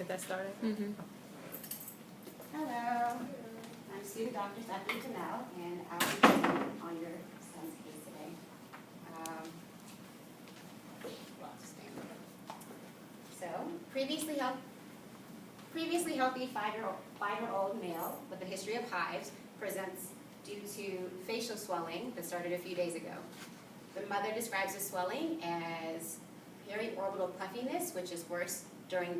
get that started? Mm-hmm. Hello, I'm student Dr. Stephanie Janelle, and I'll be presenting on your son's case today. Well, I'll just stand up. So, previously healthy five-year-old male with a history of hives presents due to facial swelling that started a few days ago. The mother describes the swelling as periorbital puffiness, which is worse during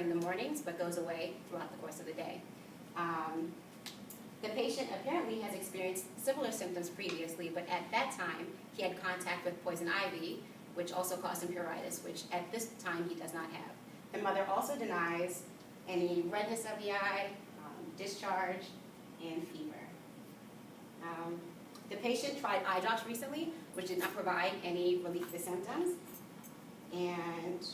the mornings but goes away throughout the course of the day. The patient apparently has experienced similar symptoms previously, but at that time he had contact with poison ivy, which also caused him pruritus, which at this time he does not have. The mother also denies any redness of the eye, discharge, and fever. The patient tried eye drops recently, which did not provide any relief of the symptoms. And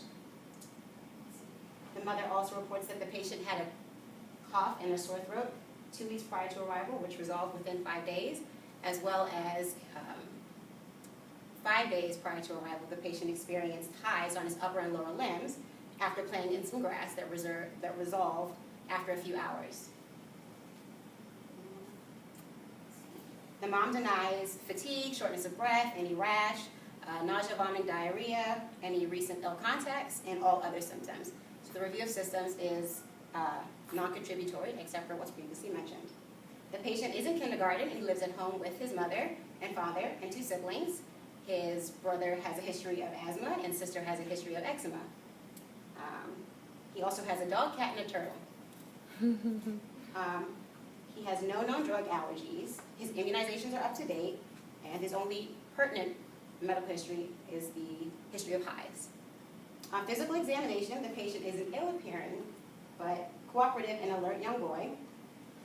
the mother also reports that the patient had a cough and a sore throat 2 weeks prior to arrival, which resolved within 5 days, as well as 5 days prior to arrival, the patient experienced hives on his upper and lower limbs after playing in some grass that resolved after a few hours. The mom denies fatigue, shortness of breath, any rash, nausea, vomiting, diarrhea, any recent ill contacts, and all other symptoms. So the review of systems is non-contributory, except for what's previously mentioned. The patient is in kindergarten, and he lives at home with his mother and father and 2 siblings. His brother has a history of asthma, and sister has a history of eczema. He also has a dog, cat, and a turtle. He has no known drug allergies. His immunizations are up to date, and his only pertinent medical history is the history of hives. On physical examination, the patient is an ill-appearing but cooperative and alert young boy.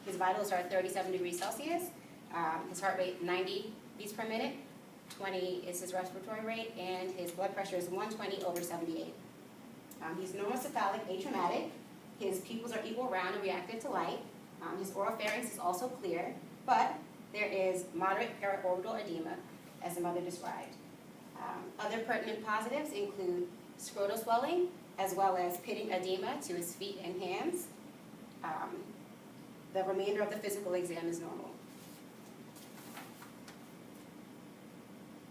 His vitals are 37 degrees Celsius. His heart rate 90 beats per minute. 20 is his respiratory rate, and his blood pressure is 120/78. He's normocephalic, atraumatic. His pupils are equal round and reactive to light. His oropharynx is also clear, but there is moderate periorbital edema, as the mother described. Other pertinent positives include scrotal swelling, as well as pitting edema to his feet and hands. The remainder of the physical exam is normal.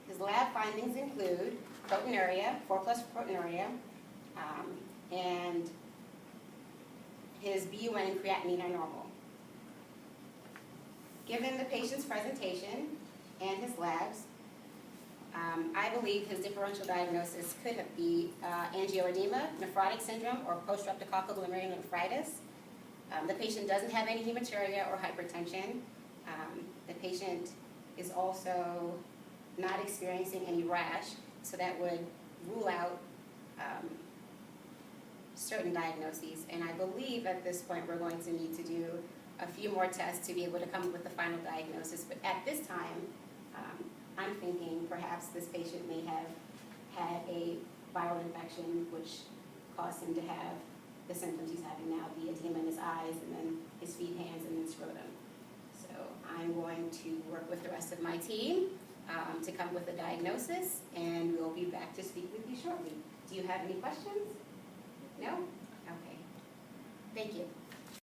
His lab findings include proteinuria, 4+ proteinuria, and his BUN and creatinine are normal. Given the patient's presentation and his labs, I believe his differential diagnosis could be angioedema, nephrotic syndrome, or post-streptococcal glomerulonephritis. The patient doesn't have any hematuria or hypertension. The patient is also not experiencing any rash, so that would rule out certain diagnoses. And I believe at this point we're going to need to do a few more tests to be able to come up with the final diagnosis. But at this time, I'm thinking perhaps this patient may have had a viral infection which caused him to have the symptoms he's having now, the edema in his eyes, and then his feet, hands, and then scrotum. So I'm going to work with the rest of my team to come up with a diagnosis, and we'll be back to speak with you shortly. Do you have any questions? No? Okay. Thank you.